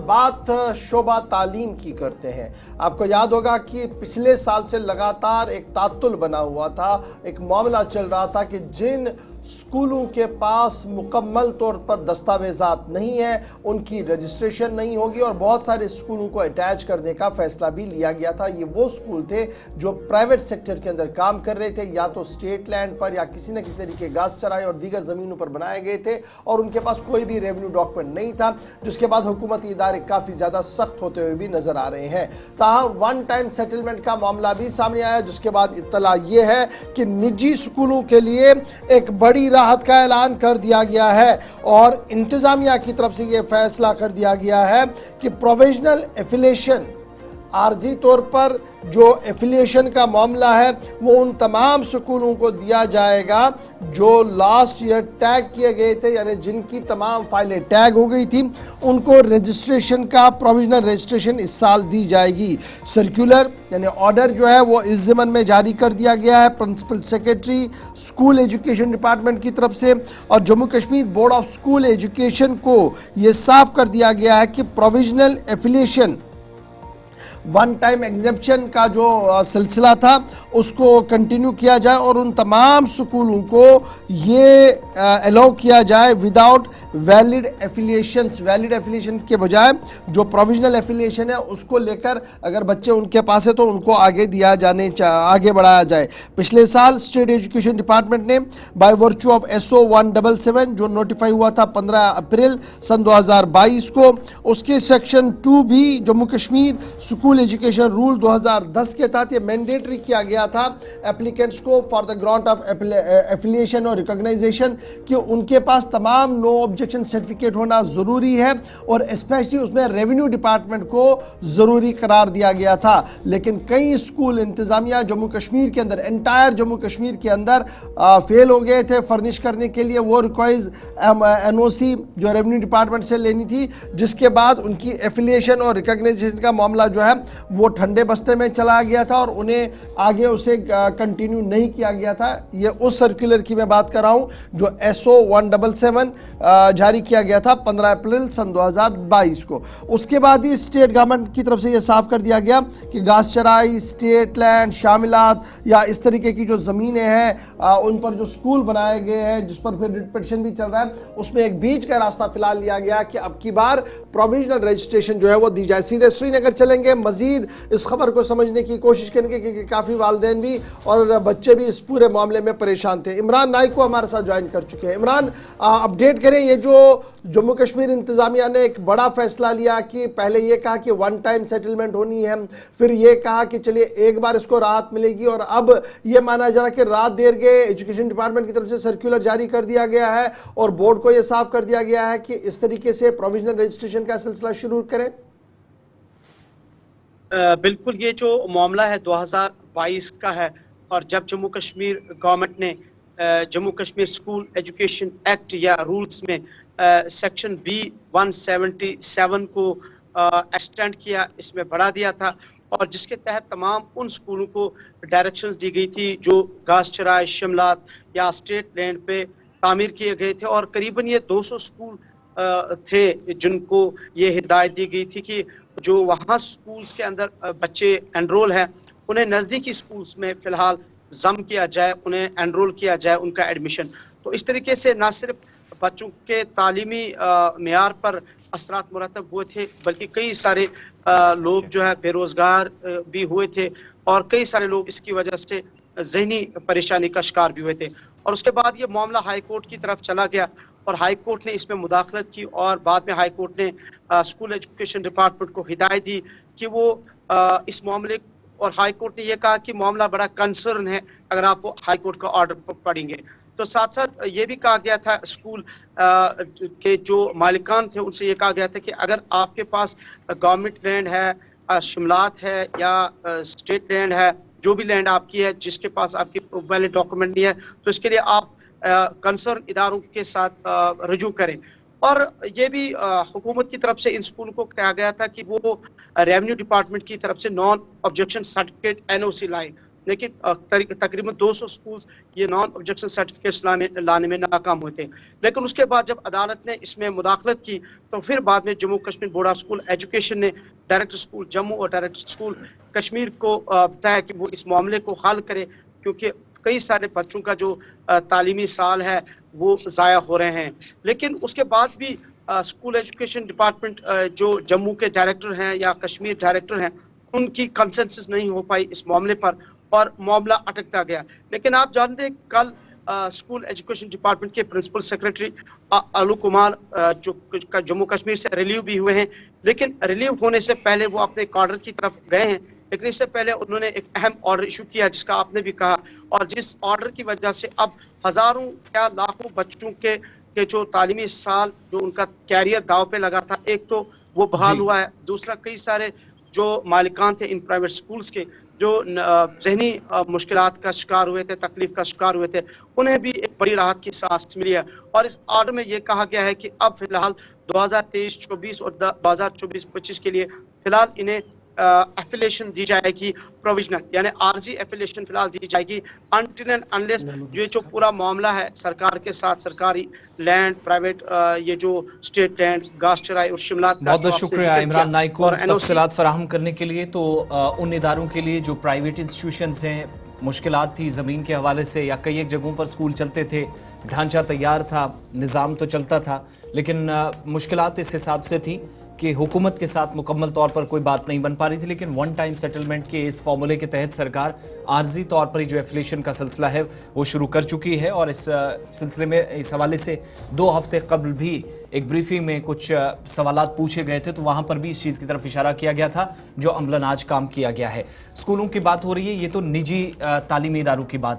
बात शोबा तालीम की करते हैं। आपको याद होगा कि पिछले साल से लगातार एक तात्तुल बना हुआ था, एक मामला चल रहा था कि जिन स्कूलों के पास मुकम्मल तौर पर दस्तावेज़ात नहीं है उनकी रजिस्ट्रेशन नहीं होगी, और बहुत सारे स्कूलों को अटैच करने का फैसला भी लिया गया था। ये वो स्कूल थे जो प्राइवेट सेक्टर के अंदर काम कर रहे थे, या तो स्टेट लैंड पर या किसी न किसी तरीके घास चराई और दीगर ज़मीनों पर बनाए गए थे, और उनके पास कोई भी रेवेन्यू डॉक्यूमेंट नहीं था, जिसके बाद हुकूमती इदारे काफ़ी ज़्यादा सख्त होते हुए भी नज़र आ रहे हैं। ताहम वन टाइम सेटलमेंट का मामला भी सामने आया, जिसके बाद इत्तला ये है कि निजी स्कूलों के लिए एक बड़ी राहत का ऐलान कर दिया गया है, और इंतजामिया की तरफ से यह फैसला कर दिया गया है कि प्रोविजनल एफिलिएशन, आर्जी तौर पर जो एफिलिएशन का मामला है वो उन तमाम स्कूलों को दिया जाएगा जो लास्ट ईयर टैग किए गए थे, यानी जिनकी तमाम फाइलें टैग हो गई थी, उनको रजिस्ट्रेशन का प्रोविजनल रजिस्ट्रेशन इस साल दी जाएगी। सर्कुलर यानी ऑर्डर जो है वो इस ज़मन में जारी कर दिया गया है principal secretary school education department की तरफ से, और Jammu Kashmir board of school education को ये साफ कर दिया गया है कि provisional affiliation one time exemption का जो सिलसिला था उसको कंटिन्यू किया जाए, और उन तमाम स्कूलों को ये अलाउ किया जाए without valid affiliations. Valid affiliation के बजाय जो प्रोविजनल एफिलिएशन है उसको लेकर अगर बच्चे उनके पास है तो उनको आगे आगे बढ़ाया जाए। पिछले साल स्टेट एजुकेशन डिपार्टमेंट ने बाय वर्चू ऑफ SO 177 जो नोटिफाई हुआ था 15 अप्रैल सन 2022 को, उसके सेक्शन 2 भी Jammu Kashmir school education rule 2010 के तहत ये मैंडेटरी किया गया था एप्लीकेंट्स को for the grant of affiliation और रिकॉग्नाइजेशन कि उनके पास तमाम नो ऑब्जेक्शन सर्टिफिकेट होना ज़रूरी है, और स्पेशली उसमें रेवेन्यू डिपार्टमेंट को ज़रूरी करार दिया गया था। लेकिन कई स्कूल इंतज़ामिया जम्मू कश्मीर के अंदर, एंटायर जम्मू कश्मीर के अंदर फेल हो गए थे फर्निश करने के लिए वो रिक्वाइज NOC जो रेवेन्यू डिपार्टमेंट से लेनी थी, जिसके बाद उनकी एफिलिएशन और रिकॉग्नाइजेशन का मामला जो है वो ठंडे बस्ते में चला गया था और उन्हें आगे उसे कंटिन्यू नहीं किया गया था। ये उस सर्कुलर की मैं बात कर रहा हूँ जो SO 177 जारी किया गया था 15 अप्रैल सन 2022 को। उसके बाद ही स्टेट गवर्नमेंट की तरफ से ये साफ कर दिया गया कि घास चराई, स्टेट लैंड, शामिलात या इस तरीके की जो ज़मीनें हैं उन पर जो स्कूल बनाए गए हैं, जिस पर फिर रिट पिटीशन भी चल रहा है, उसमें एक बीच का रास्ता फिलहाल लिया गया कि अब की बार प्रोविजनल रजिस्ट्रेशन जो है वो दी जाए। सीधे श्रीनगर चलेंगे, मजीद इस खबर को समझने की कोशिश करेंगे क्योंकि काफ़ी वालिदैन भी और बच्चे भी इस पूरे मामले में परेशान थे। इमरान नाइक को हमारे साथ ज्वाइन कर चुके हैं। इमरान, अपडेट करें, ये जो जम्मू कश्मीर इंतजामिया ने एक बड़ा फैसला लिया कि पहले ये कहा कि वन टाइम सेटलमेंट होनी है, फिर ये कहा कि चलिए एक बार इसको राहत मिलेगी, और अब ये माना जा रहा कि रात देर के एजुकेशन डिपार्टमेंट की तरफ से सर्कुलर जारी कर दिया गया है और बोर्ड को ये साफ कर दिया गया है कि इस तरीके से प्रोविजनल रजिस्ट्रेशन का सिलसिला शुरू करें। बिल्कुल, ये जो मामला है 2022 का है, और जब जम्मू कश्मीर गवर्नमेंट ने Jammu Kashmir school education act या रूल्स में सेक्शन B 177 को एक्सटेंड किया, इसमें बढ़ा दिया था, और जिसके तहत तमाम उन स्कूलों को डायरेक्शंस दी गई थी जो घास चराई, शिमलात या स्टेट लैंड पे तामीर किए गए थे, और करीबन ये 200 स्कूल थे जिनको ये हिदायत दी गई थी कि जो वहाँ स्कूल्स के अंदर बच्चे एनरोल हैं उन्हें नज़दीकी स्कूल्स में फ़िलहाल जम किया जाए, उन्हें एनरोल किया जाए, उनका एडमिशन। तो इस तरीके से ना सिर्फ बच्चों के तालीमी मेयार पर असरात मुरतब हुए थे, बल्कि कई सारे लोग जो है बेरोज़गार भी हुए थे, और कई सारे लोग इसकी वजह से ज़हनी परेशानी का शिकार भी हुए थे। और उसके बाद ये मामला हाई कोर्ट की तरफ चला गया, और हाई कोर्ट ने इसमें मुदाखलत की, और बाद में हाई कोर्ट ने स्कूल एजुकेशन डिपार्टमेंट को हिदायत दी कि वो इस मामले, और हाई कोर्ट ने यह कहा कि मामला बड़ा कंसर्न है अगर आप वो हाई कोर्ट का ऑर्डर पढ़ेंगे। तो साथ साथ ये भी कहा गया था स्कूल के जो मालिकान थे उनसे ये कहा गया था कि अगर आपके पास गवर्नमेंट लैंड है, शिमलात है या स्टेट लैंड है, जो भी लैंड आपकी है जिसके पास आपकी वैलिड डॉक्यूमेंट नहीं है, तो इसके लिए आप कंसर्न इदारों के साथ रजू करें। और ये भी हुकूमत की तरफ से इन स्कूल को कहा गया था कि वो रेवेन्यू डिपार्टमेंट की तरफ से नॉन ऑब्जेक्शन सर्टिफिकेट NOC लाएं, لیکن تقریباً 200 سکولز یہ نان آبجیکشن سرٹیفکیٹس لانے میں ناکام ہوئے تھے. لیکن اس کے بعد جب عدالت نے اس میں مداخلت کی تو پھر بعد میں Jammu Kashmir board of school education نے ڈائریکٹر اسکول جموں اور ڈائریکٹر اسکول کشمیر کو بتایا کہ وہ اس معاملے کو حل کرے، کیونکہ کئی سارے بچوں کا جو تعلیمی سال ہے وہ ضائع ہو رہے ہیں. لیکن اس کے بعد بھی اسکول ایجوکیشن ڈپارٹمنٹ جو جموں کے ڈائریکٹر ہیں یا کشمیر ڈائریکٹر ہیں ان کی کنسنسس نہیں ہو پائی اس معاملے پر اور معاملہ اٹکتا گیا. لیکن آپ جانتے ہیں کل اسکول ایجوکیشن ڈپارٹمنٹ کے پرنسپل سیکرٹری الو کمار جو جموں کشمیر سے ریلیو بھی ہوئے ہیں، لیکن ریلیو ہونے سے پہلے وہ اپنے کارڈر کی طرف گئے ہیں. لیکن اس سے پہلے انہوں نے ایک اہم آرڈر ایشو کیا جس کا آپ نے بھی کہا، اور جس آرڈر کی وجہ سے اب ہزاروں یا لاکھوں بچوں کے جو تعلیمی سال جو ان کا کیریئر داؤ پہ لگا تھا، ایک تو وہ بحال ہوا ہے، دوسرا کئی سارے جو مالکان تھے ان پرائیویٹ سکولز کے جو ذہنی مشکلات کا شکار ہوئے تھے، تکلیف کا شکار ہوئے تھے، انہیں بھی ایک بڑی راحت کی سانس ملی ہے. اور اس آرڈر میں یہ کہا گیا ہے کہ اب فی الحال 2023-24 اور 2024-25 کے لیے فی الحال انہیں ایفیلیشن دی جائے گی پروویژنل، یعنی عارضی ایفیلیشن فی الحال دی جائے گی انٹل اینڈ انلیس جو پورا معاملہ ہے سرکار کے ساتھ، سرکاری لینڈ، پرائیویٹ یہ جو اسٹیٹ لینڈ، گھاس چرائی اور شملات کا. بہت بہت شکریہ عمران نائک کو تفصیلات فراہم کرنے کے لیے. تو ان اداروں کے لیے جو پرائیویٹ انسٹیٹیوشنز ہیں، مشکلات تھی زمین کے حوالے سے یا کئی ایک جگہوں پر سکول چلتے تھے، ڈھانچہ تیار تھا، نظام تو چلتا تھا، لیکن مشکلات اس حساب سے تھی کہ حکومت کے ساتھ مکمل طور پر کوئی بات نہیں بن پا رہی تھی. لیکن ون ٹائم سیٹلمنٹ کے اس فارمولے کے تحت سرکار عارضی طور پر جو ایفیلیشن کا سلسلہ ہے وہ شروع کر چکی ہے، اور اس سلسلے میں اس حوالے سے 2 ہفتے قبل بھی ایک بریفنگ میں کچھ سوالات پوچھے گئے تھے تو وہاں پر بھی اس چیز کی طرف اشارہ کیا گیا تھا جو عملاً آج کام کیا گیا ہے. اسکولوں کی بات ہو رہی ہے، یہ تو نجی تعلیمی اداروں کی بات